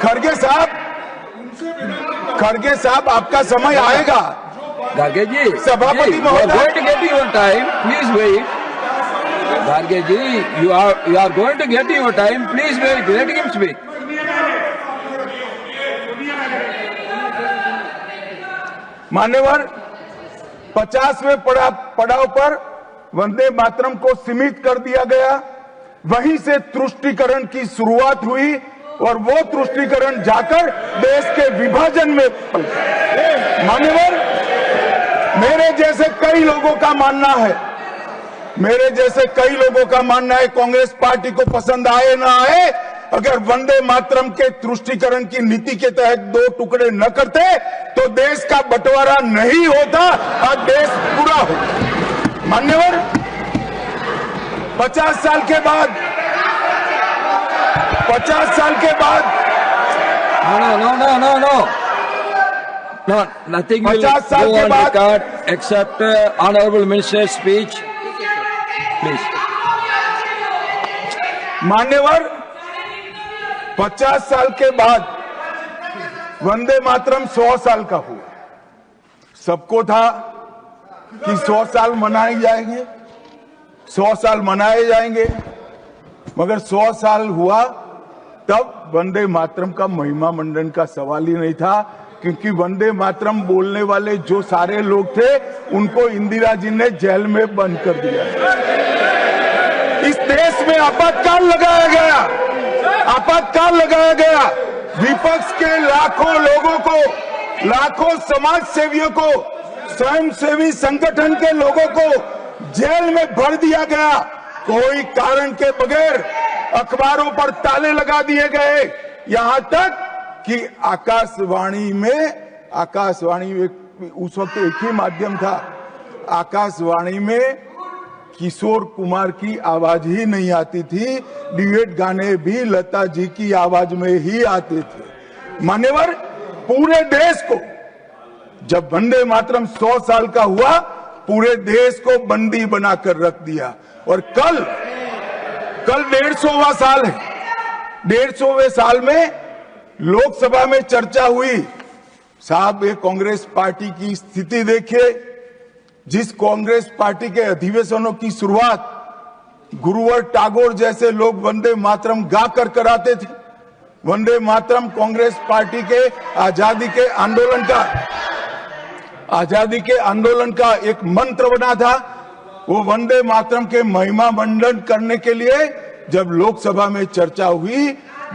खड़गे साहब आपका समय आएगा। गार्गे जी, सभापति going to get your time. Please wait. गार्गे ji, you are going to get your time. Please wait. Let him speak. मान्यवर, 50वें पड़ाव पर वंदे मातरम को सीमित कर दिया गया। वहीं से तुष्टीकरण की शुरुआत हुई और वो तुष्टीकरण जाकर देश के विभाजन में मान्यवर, मेरे जैसे कई लोगों का मानना है कांग्रेस पार्टी को पसंद आए ना आए, अगर वंदे मातरम के तुष्टीकरण की नीति के तहत 2 टुकड़े न करते तो देश का बंटवारा नहीं होता, आज देश पूरा होता। मान्यवर, 50 साल के बाद No, nothing will go on record except Honorable Minister's speech. Please. मान्यवर, 50 साल के बाद वंदे मातरम 100 साल का हुआ। सबको था कि 100 साल मनाए जाएंगे, 100 साल मनाए जाएंगे, मगर 100 साल हुआ तब वंदे मातरम का महिमा मंडन का सवाल ही नहीं था, क्योंकि वंदे मातरम बोलने वाले जो सारे लोग थे उनको इंदिरा जी ने जेल में बंद कर दिया। इस देश में आपातकाल लगाया गया। विपक्ष के लाखों लोगों को, लाखों समाज सेवियों को, स्वयंसेवी संगठन के लोगों को जेल में भर दिया गया। कोई कारण के बगैर अखबारों पर ताले लगा दिए गए। यहां तक कि आकाशवाणी में उस वक्त एक ही माध्यम था, आकाशवाणी में किशोर कुमार की आवाज ही नहीं आती थी, ड्यूएट गाने भी लता जी की आवाज में ही आते थे। मान्यवर, पूरे देश को जब वंदे मातरम 100 साल का हुआ, पूरे देश को बंदी बनाकर रख दिया। और कल 150वां साल है। 150वें साल में लोकसभा में चर्चा हुई। साहब, ये कांग्रेस पार्टी की स्थिति देखिए। जिस कांग्रेस पार्टी के अधिवेशनों की शुरुआत गुरुवर टागोर जैसे लोग वंदे मातरम गाकर कराते थे। वंदे मातरम कांग्रेस पार्टी के आजादी के आंदोलन का एक मंत्र बना था। वो वंदे मातरम के महिमा मंडन करने के लिए जब लोकसभा में चर्चा हुई,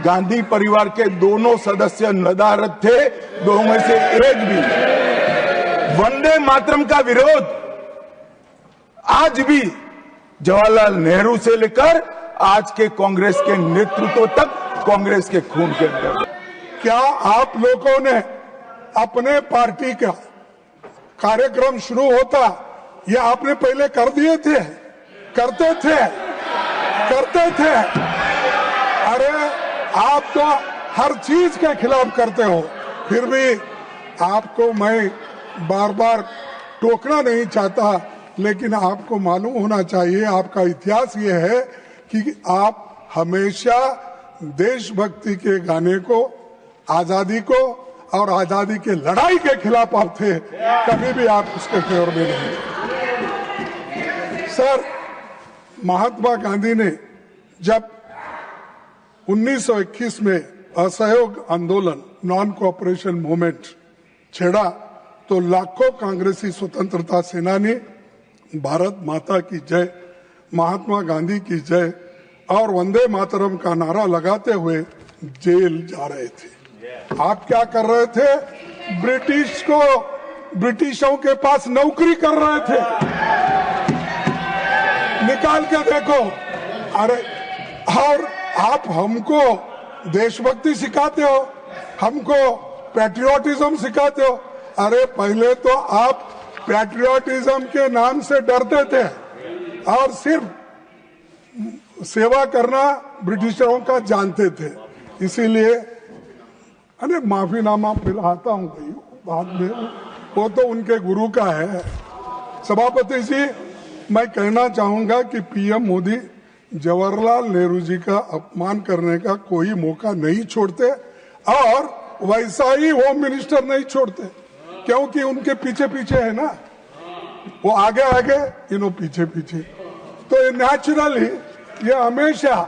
गांधी परिवार के दोनों सदस्य नदारद थे, दो में से एक भी। वंदे मातरम का विरोध आज भी जवाहरलाल नेहरू से लेकर आज के कांग्रेस के नेतृत्व तक कांग्रेस के खून के अंदर। क्या आप लोगों ने अपने पार्टी का कार्यक्रम शुरू होता, ये आपने पहले कर दिए थे? करते थे। अरे आप तो हर चीज के खिलाफ करते हो। फिर भी आपको मैं बार बार टोकना नहीं चाहता, लेकिन आपको मालूम होना चाहिए, आपका इतिहास ये है कि आप हमेशा देशभक्ति के गाने को, आजादी को और आजादी के लड़ाई के खिलाफ आप थे। कभी भी आप उसके फेवर में नहीं। सर, महात्मा गांधी ने जब 1921 में असहयोग आंदोलन, नॉन कोऑपरेशन मूवमेंट छेड़ा, तो लाखों कांग्रेसी स्वतंत्रता सेनानी भारत माता की जय, महात्मा गांधी की जय और वंदे मातरम का नारा लगाते हुए जेल जा रहे थे। आप क्या कर रहे थे? ब्रिटिशों के पास नौकरी कर रहे थे। निकाल के देखो। अरे, और आप हमको देशभक्ति सिखाते हो, हमको पैट्रियोटिज्म सिखाते हो। अरे, पहले तो आप पैट्रियोटिज्म के नाम से डरते थे और सिर्फ सेवा करना ब्रिटिशरों का जानते थे। इसीलिए अरे माफीनामा पिलाता हूँ बाद में, वो तो उनके गुरु का है। सभापति जी, मैं कहना चाहूंगा कि पीएम मोदी जवाहरलाल नेहरू जी का अपमान करने का कोई मौका नहीं छोड़ते और वैसा ही होम मिनिस्टर नहीं छोड़ते, क्योंकि उनके पीछे पीछे है ना, वो आगे आगे इन्हों पीछे पीछे। तो नेचुरली ये हमेशा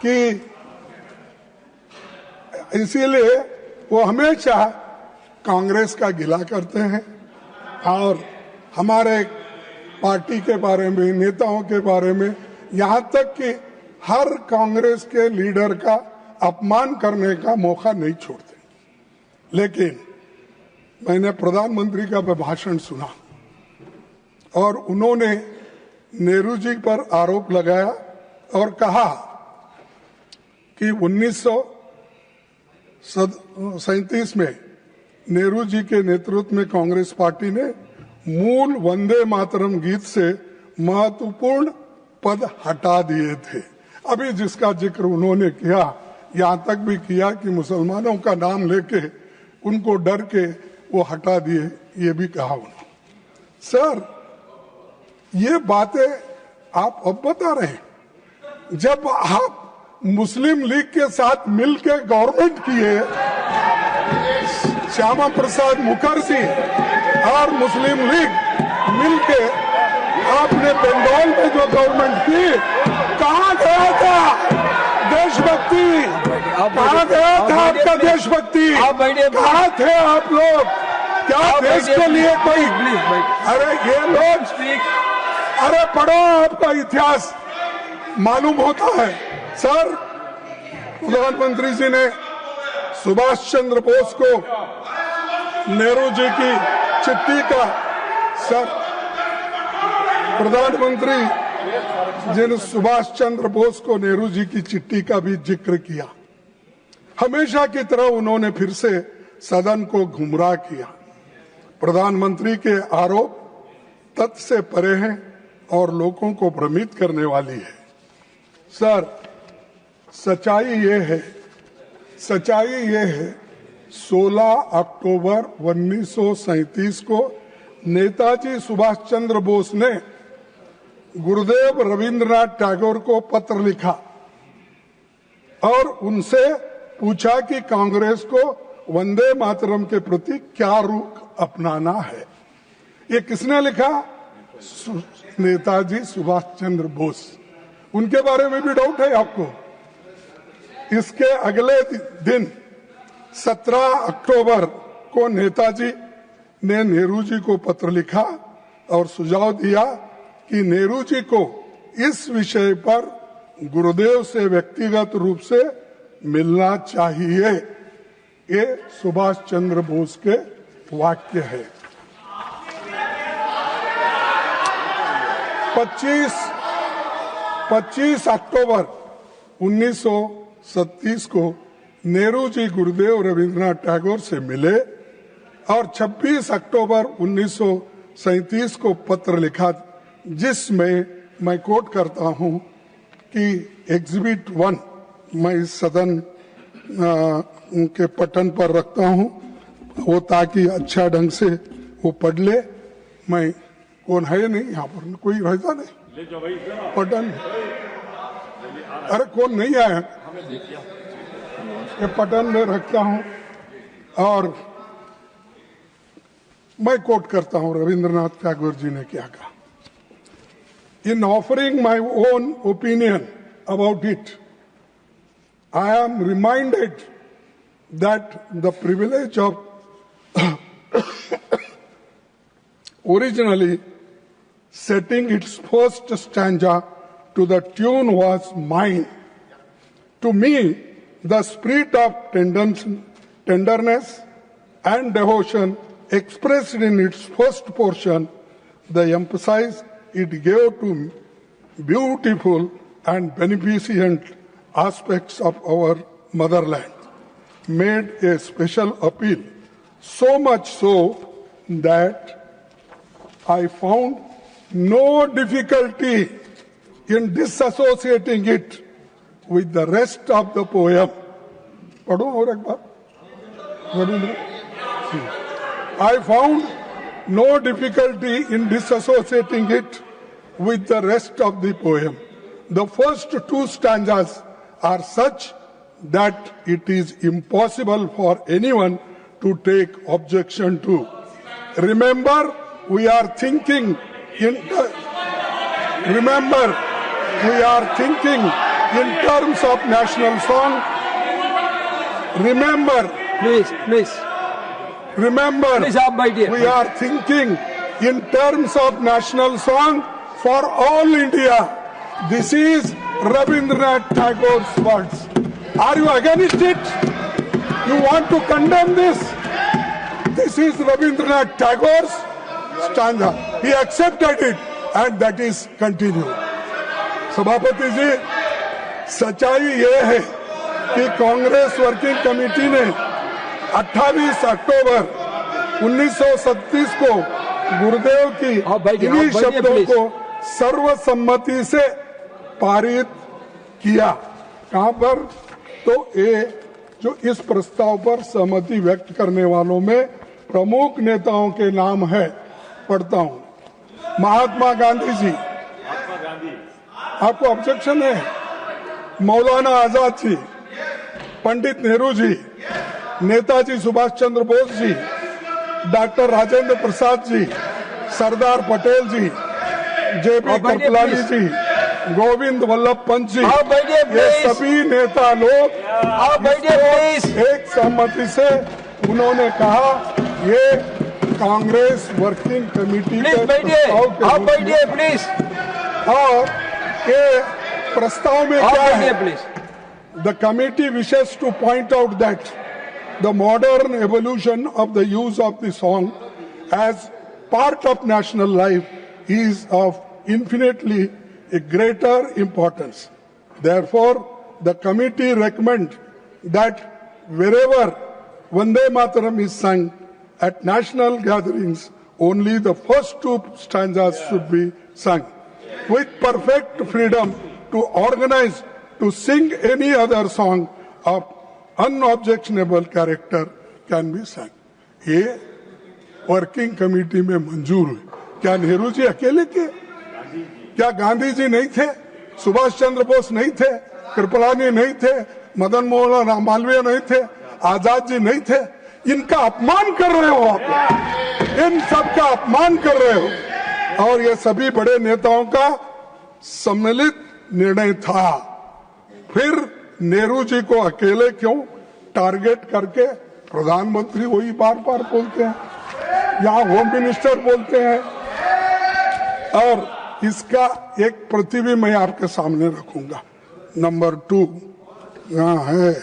कि इसीलिए वो हमेशा कांग्रेस का गिला करते हैं और हमारे पार्टी के बारे में, नेताओं के बारे में, यहाँ तक कि हर कांग्रेस के लीडर का अपमान करने का मौका नहीं छोड़ते। लेकिन मैंने प्रधानमंत्री का भाषण सुना और उन्होंने नेहरू जी पर आरोप लगाया और कहा कि 1937 में नेहरू जी के नेतृत्व में कांग्रेस पार्टी ने मूल वंदे मातरम गीत से महत्वपूर्ण पद हटा दिए थे। अभी जिसका जिक्र उन्होंने किया, यहां तक भी किया कि मुसलमानों का नाम लेके उनको डर के वो हटा दिए, ये भी कहा उन्होंने। सर, ये बातें आप अब बता रहे हैं, जब आप मुस्लिम लीग के साथ मिलकर गवर्नमेंट किए, श्यामा प्रसाद मुखर्जी और मुस्लिम लीग मिलके आपने बंगाल में जो गवर्नमेंट की, कहाँ गया था देशभक्ति? कहाँ गया था आपका देशभक्ति? कहाँ थे आप लोग? क्या देश के लिए कोई? अरे ये लोग, अरे पढ़ो, आपका इतिहास मालूम होता है। सर, प्रधानमंत्री जी ने सुभाष चंद्र बोस को नेहरू जी की चिट्ठी का, सर प्रधानमंत्री जी ने सुभाष चंद्र बोस को नेहरू जी की चिट्ठी का भी जिक्र किया। हमेशा की तरह उन्होंने फिर से सदन को गुमराह किया। प्रधानमंत्री के आरोप तथ्य से परे हैं और लोगों को भ्रमित करने वाली है। सर, सच्चाई ये है 16 अक्टूबर 1937 को नेताजी सुभाष चंद्र बोस ने गुरुदेव रविंद्रनाथ टैगोर को पत्र लिखा और उनसे पूछा कि कांग्रेस को वंदे मातरम के प्रति क्या रुख अपनाना है। ये किसने लिखा? नेताजी सुभाष चंद्र बोस। उनके बारे में भी डाउट है आपको? इसके अगले दिन 17 अक्टूबर को नेताजी ने नेहरू जी को पत्र लिखा और सुझाव दिया कि नेहरू जी को इस विषय पर गुरुदेव से व्यक्तिगत रूप से मिलना चाहिए। ये सुभाष चंद्र बोस के वाक्य है। 25 अक्टूबर 1937 को नेहरू जी गुरुदेव रविंद्रनाथ टैगोर से मिले और 26 अक्टूबर 1937 को पत्र लिखा, जिसमें मैं कोट करता हूं कि एग्जिबिट 1 मैं इस सदन के पटन पर रखता हूं, वो ताकि अच्छा ढंग से वो पढ़ ले। मैं कौन है नहीं यहाँ पर, कोई रहता नहीं पटन, अरे कौन नहीं आया, ये पटन में रखता हूं और मैं कोट करता हूं रविंद्रनाथ टैगोर जी ने क्या कहा। In offering my own opinion about it, I am reminded that the privilege of originally setting its first stanza to the tune was mine. To me, the spirit of tenderness and devotion expressed in its first portion, the emphasis it gave to beautiful and beneficent aspects of our motherland, made a special appeal, so much so that I found no difficulty in disassociating it with the rest of the poem. पढ़ो और एक बार। I found no difficulty in disassociating it with the rest of the poem. The first two stanzas are such that it is impossible for anyone to take objection to. Remember, we are thinking in terms of national song. Remember, Please, आप बैठिए. we are thinking in terms of national song for all India. This is Rabindranath Tagore's words. Are you against it? You want to condemn this? This is Rabindranath Tagore's stanza. He accepted it and that is continued. सभापति जी, सच्चाई ये है कि Congress working committee ने 28 अक्टूबर 1937 को गुरुदेव की इन्हीं शब्दों को सर्वसम्मति से पारित किया. कहां पर? तो ये जो इस प्रस्ताव पर सहमति व्यक्त करने वालों में प्रमुख नेताओं के नाम है, पढ़ता हूं. महात्मा गांधी जी, आपको ऑब्जेक्शन है? मौलाना आजाद जी, पंडित नेहरू जी, नेताजी सुभाष चंद्र बोस जी, डॉक्टर राजेंद्र प्रसाद जी, सरदार पटेल जी, जेपी कृपलानी जी, गोविंद वल्लभ पंत जी, ये सभी नेता लोग एक सहमति से उन्होंने कहा ये कांग्रेस वर्किंग कमेटी के प्रस्ताव प्लीज. और ये प्रस्ताव में क्या है? The committee wishes to point out that the modern evolution of the use of the song as part of national life is of infinitely a greater importance. Therefore, the committee recommends that wherever Vande Mataram is sung at national gatherings, only the first two stanzas should be sung. With perfect freedom to organize to sing any other song of unobjectionable character can be sung. ये working committee में मंजूर हुई. क्या नेहरू जी अकेले थे? क्या गांधी जी नहीं थे? सुभाष चंद्र बोस नहीं थे? कृपलानी नहीं थे? मदन मोहन मालवीय नहीं थे? आजाद जी नहीं थे? इनका अपमान कर रहे हो आप, इन सब का अपमान कर रहे हो. और ये सभी बड़े नेताओं का सम्मिलित निर्णय था. फिर नेहरू जी को अकेले क्यों टारगेट करके प्रधानमंत्री वही बार बार बोलते हैं, यहाँ होम मिनिस्टर बोलते हैं. और इसका एक प्रति भी मैं आपके सामने रखूंगा. नंबर 2 यहाँ है.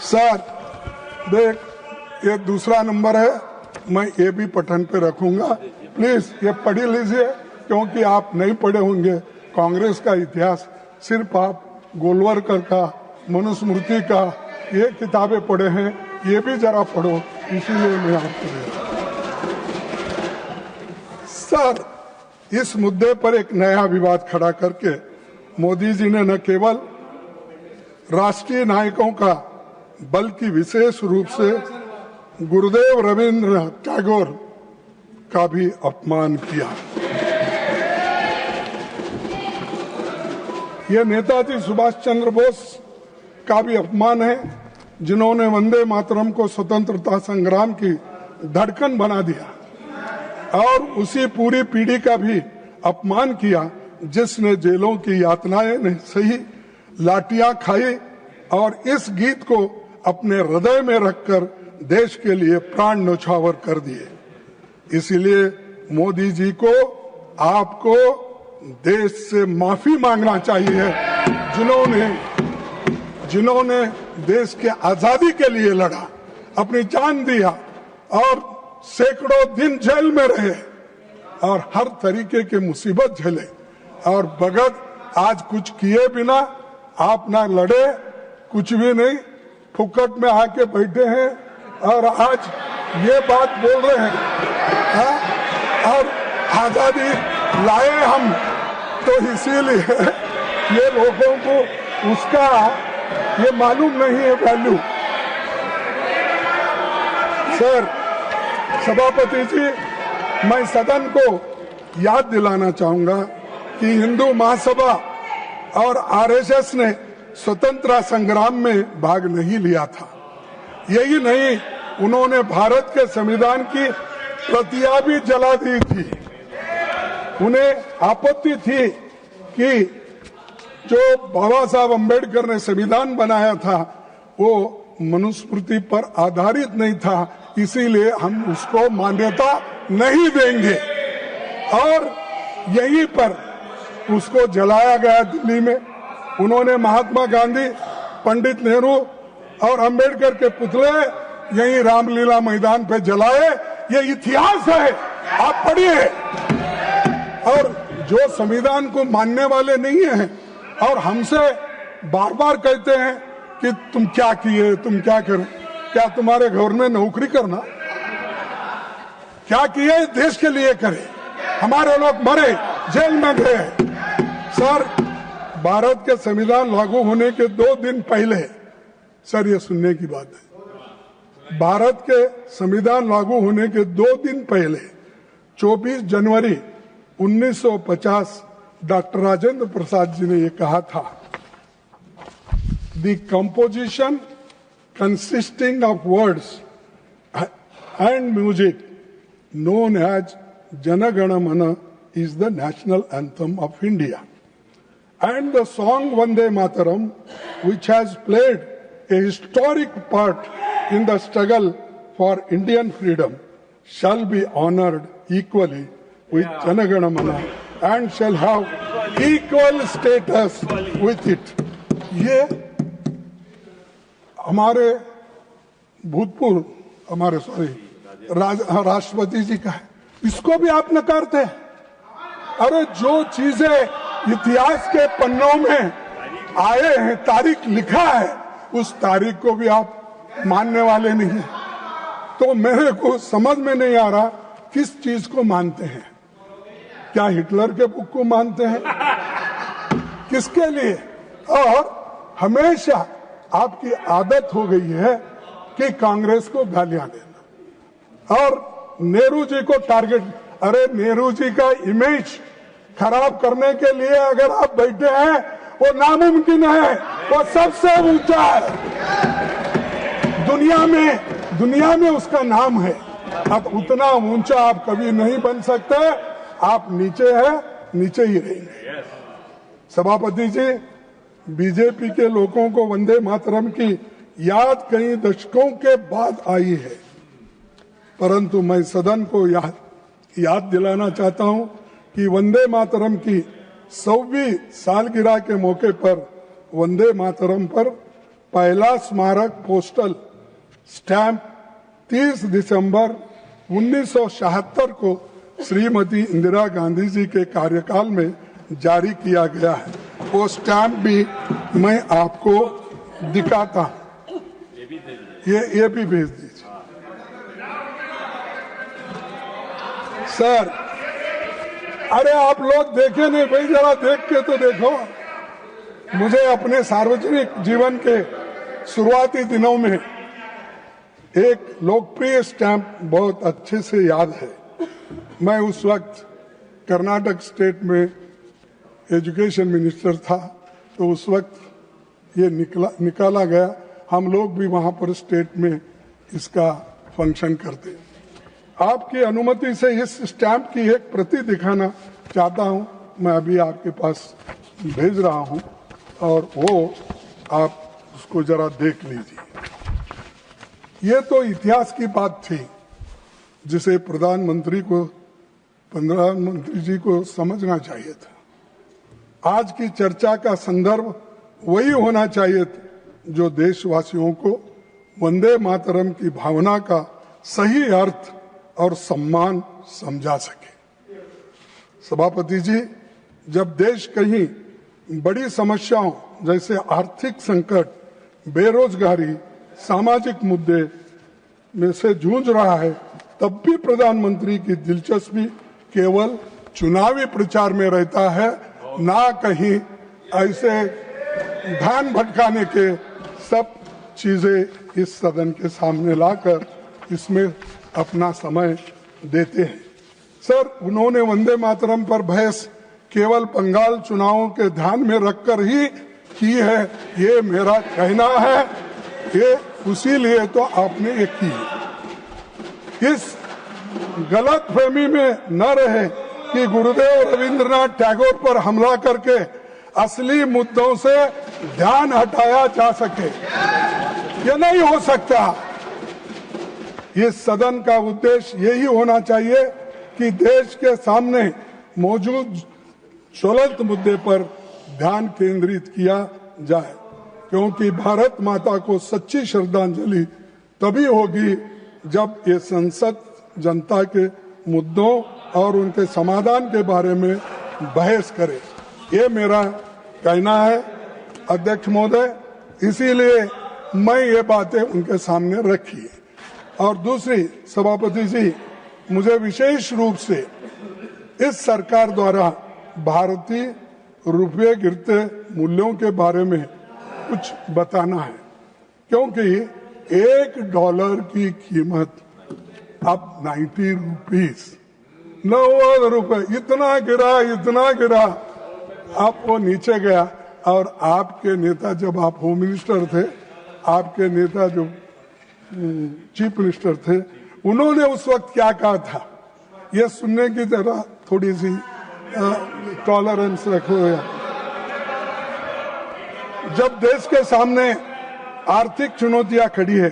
सर देख, ये दूसरा नंबर है, मैं ये भी पठन पे रखूंगा. प्लीज ये पढ़ लीजिए, क्योंकि आप नहीं पढ़े होंगे कांग्रेस का इतिहास. सिर्फ आप गोलवरकर का, मनुस्मृति का ये किताबें पढ़े हैं, ये भी जरा पढ़ो, इसीलिए मैं आपको दे रहा हूं. सर, इस मुद्दे पर एक नया विवाद खड़ा करके मोदी जी ने न केवल राष्ट्रीय नायकों का बल्कि विशेष रूप से गुरुदेव रविंद्रनाथ टैगोर का भी अपमान किया. यह नेताजी सुभाष चंद्र बोस का भी अपमान है, जिन्होंने वंदे मातरम को स्वतंत्रता संग्राम की धड़कन बना दिया. और उसी पूरी पीढ़ी का भी अपमान किया जिसने जेलों की यातनाएं नहीं सही, लाठियां खाई और इस गीत को अपने हृदय में रखकर देश के लिए प्राण न्यौछावर कर दिए. इसीलिए मोदी जी को, आपको देश से माफी मांगना चाहिए, जिन्होंने देश के आजादी के लिए लड़ा, अपनी जान दिया और सैकड़ों दिन जेल में रहे और हर तरीके की मुसीबत झेले. और भगत आज कुछ किए बिना, आप ना लड़े, कुछ भी नहीं, फुकट में आके बैठे हैं और आज ये बात बोल रहे हैं. और आजादी लाए हम तो इसीलिए ये लोगों को उसका ये मालूम नहीं है वैल्यू. सर, सभापति जी, मैं सदन को याद दिलाना चाहूंगा कि हिंदू महासभा और आरएसएस ने स्वतंत्रता संग्राम में भाग नहीं लिया था। यही नहीं, उन्होंने भारत के संविधान की प्रतियां भी जला दी थी। उन्हें आपत्ति थी कि जो बाबा साहब अम्बेडकर ने संविधान बनाया था वो मनुस्मृति पर आधारित नहीं था, इसीलिए हम उसको मान्यता नहीं देंगे। और यहीं पर उसको जलाया गया दिल्ली में। उन्होंने महात्मा गांधी, पंडित नेहरू और अंबेडकर के पुतले यहीं रामलीला मैदान पे जलाए। ये इतिहास है, आप पढ़िए। और जो संविधान को मानने वाले नहीं हैं और हमसे बार बार कहते हैं कि तुम क्या किए, तुम क्या करें, क्या तुम्हारे घर में नौकरी करना, क्या किए देश के लिए करें। हमारे लोग मरे, जेल में गए। सर, भारत के संविधान लागू होने के 2 दिन पहले, सर ये सुनने की बात है, भारत के संविधान लागू होने के 2 दिन पहले 24 जनवरी 1950 डॉक्टर राजेंद्र प्रसाद जी ने ये कहा था, the composition consisting of words and music known as Jana Gana Mana is the national anthem of India. And the song Vande Mataram, which has played a historic part in the struggle for Indian freedom, shall be honored equally with Jana Gana Mana and shall have equal status with it. ये हमारे भूतपूर्व, हमारे राष्ट्रपति जी का है, इसको भी आप नकारते हैं। अरे जो चीजें इतिहास के पन्नों में आए हैं, तारीख लिखा है, उस तारीख को भी आप मानने वाले नहीं हैं। तो मेरे को समझ में नहीं आ रहा किस चीज को मानते हैं। क्या हिटलर के बुक को मानते हैं, किसके लिए? और हमेशा आपकी आदत हो गई है कि कांग्रेस को गालियां देना और नेहरू जी को टारगेट। अरे नेहरू जी का इमेज खराब करने के लिए अगर आप बैठे हैं, वो नामुमकिन है, वो सबसे ऊंचा है दुनिया में उसका नाम है। अब उतना ऊंचा आप कभी नहीं बन सकते, आप नीचे है, नीचे ही रहेंगे। सभापति जी, बीजेपी के लोगों को वंदे मातरम की याद कई दशकों के बाद आई है, परंतु मैं सदन को याद दिलाना चाहता हूं कि वंदे मातरम की 100वीं सालगिरह के मौके पर वंदे मातरम पर पहला स्मारक पोस्टल स्टैंप 30 दिसंबर 1976 को श्रीमती इंदिरा गांधी जी के कार्यकाल में जारी किया गया है। वो स्टैंप भी मैं आपको दिखाता हूं, ये भी भेज दीजिए। सर, अरे आप लोग देखे नहीं भाई, जरा देख के तो देखो। मुझे अपने सार्वजनिक जीवन के शुरुआती दिनों में एक लोकप्रिय स्टैंप बहुत अच्छे से याद है। मैं उस वक्त कर्नाटक स्टेट में एजुकेशन मिनिस्टर था, तो उस वक्त ये निकाला गया। हम लोग भी वहां पर स्टेट में इसका फंक्शन करते। आपकी अनुमति से इस स्टैंप की एक प्रति दिखाना चाहता हूं। मैं अभी आपके पास भेज रहा हूं और वो आप उसको जरा देख लीजिए। ये तो इतिहास की बात थी जिसे प्रधानमंत्री जी को समझना चाहिए था। आज की चर्चा का संदर्भ वही होना चाहिए जो देशवासियों को वंदे मातरम की भावना का सही अर्थ और सम्मान समझा सके। सभापति जी, जब देश कहीं बड़ी समस्याओं जैसे आर्थिक संकट, बेरोजगारी, सामाजिक मुद्दे में से जूझ रहा है, तब भी प्रधानमंत्री की दिलचस्पी केवल चुनावी प्रचार में रहता है, ना कहीं ऐसे ध्यान भटकाने के सब चीजें इस सदन के सामने लाकर इसमें अपना समय देते हैं। सर, उन्होंने वंदे मातरम पर बहस केवल बंगाल चुनावों के ध्यान में रखकर ही की है, ये मेरा कहना है। ये उसी लिए तो आपने ये की। इस गलत फहमी में न रहे कि गुरुदेव रविंद्रनाथ टैगोर पर हमला करके असली मुद्दों से ध्यान हटाया जा सके, ये नहीं हो सकता। इस सदन का उद्देश्य यही होना चाहिए कि देश के सामने मौजूद ज्वलंत मुद्दे पर ध्यान केंद्रित किया जाए, क्योंकि भारत माता को सच्ची श्रद्धांजलि तभी होगी जब ये संसद जनता के मुद्दों और उनके समाधान के बारे में बहस करे। ये मेरा कहना है अध्यक्ष महोदय, इसीलिए मैं ये बातें उनके सामने रखी है। और दूसरी, सभापति जी, मुझे विशेष रूप से इस सरकार द्वारा भारतीय रुपये गिरते मूल्यों के बारे में कुछ बताना है, क्योंकि $1 की कीमत अब 90 रुपीस, 90 रुपए, इतना गिरा, अब वो नीचे गया। और आपके नेता, जब आप होम मिनिस्टर थे, आपके नेता जो चीफ मिनिस्टर थे, उन्होंने उस वक्त क्या कहा था, ये सुनने की जरा थोड़ी सी टॉलरेंस रखो। जब देश के सामने आर्थिक चुनौतियां खड़ी है,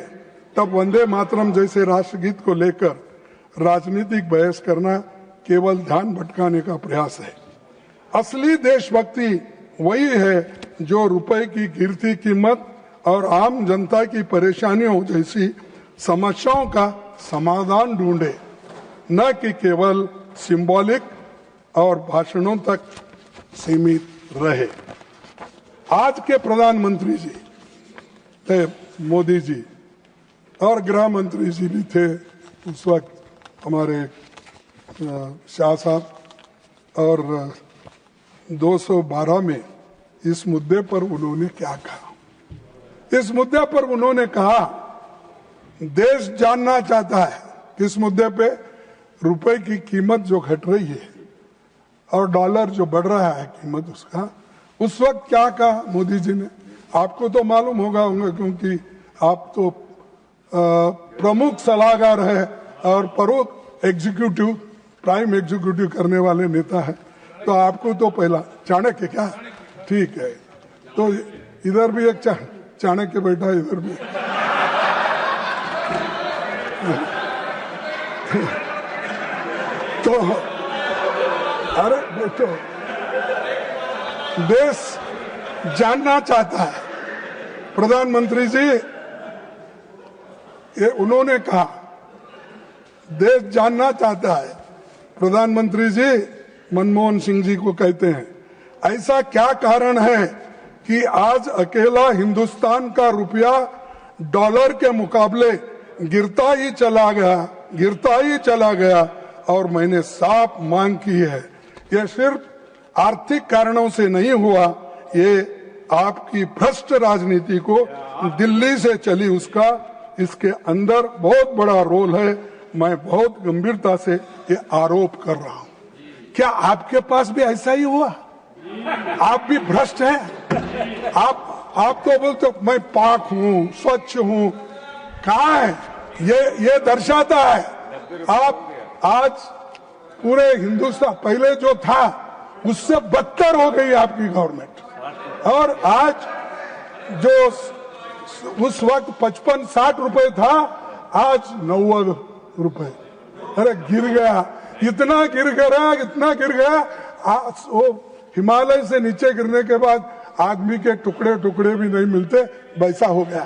तब वंदे मातरम जैसे राष्ट्रगीत को लेकर राजनीतिक बहस करना केवल ध्यान भटकाने का प्रयास है। असली देशभक्ति वही है जो रुपए की गिरती कीमत और आम जनता की परेशानियों जैसी समस्याओं का समाधान ढूंढे, न कि केवल सिंबॉलिक और भाषणों तक सीमित रहे। आज के प्रधानमंत्री जी थे मोदी जी, और गृह मंत्री जी भी थे उस वक्त हमारे शाह साहब, और 212 में इस मुद्दे पर उन्होंने क्या कहा। इस मुद्दे पर उन्होंने कहा, देश जानना चाहता है किस मुद्दे पे, रुपए की कीमत जो घट रही है और डॉलर जो बढ़ रहा है कीमत उसका। उस वक्त क्या कहा मोदी जी ने, आपको तो मालूम होगा क्योंकि आप तो प्रमुख सलाहकार है और प्रमुख एग्जीक्यूटिव, प्राइम एग्जीक्यूटिव करने वाले नेता है, तो आपको तो पहला चाणक्य, क्या ठीक है, तो इधर भी एक चाणक्य बैठा है, इधर भी तो अरे बैठो, देश जानना चाहता है प्रधानमंत्री जी, ये उन्होंने कहा, देश जानना चाहता है। प्रधानमंत्री जी मनमोहन सिंह जी को कहते हैं, ऐसा क्या कारण है कि आज अकेला हिंदुस्तान का रुपया डॉलर के मुकाबले गिरता ही चला गया, और मैंने साफ मांग की है, यह सिर्फ आर्थिक कारणों से नहीं हुआ, ये आपकी भ्रष्ट राजनीति को दिल्ली से चली उसका इसके अंदर बहुत बड़ा रोल है। मैं बहुत गंभीरता से ये आरोप कर रहा हूं। क्या आपके पास भी ऐसा ही हुआ? आप भी भ्रष्ट हैं? आप तो बोलते मैं पाक हूं, स्वच्छ हूं, कहाँ है? ये दर्शाता है आप आज पूरे हिंदुस्तान, पहले जो था उससे बदतर हो गई आपकी गवर्नमेंट, और आज जो उस वक्त 55-60 रुपए था, आज 90 रुपए। अरे गिर गया, इतना गिर गया, वो हिमालय से नीचे गिरने के बाद आदमी के टुकड़े भी नहीं मिलते, वैसा हो गया।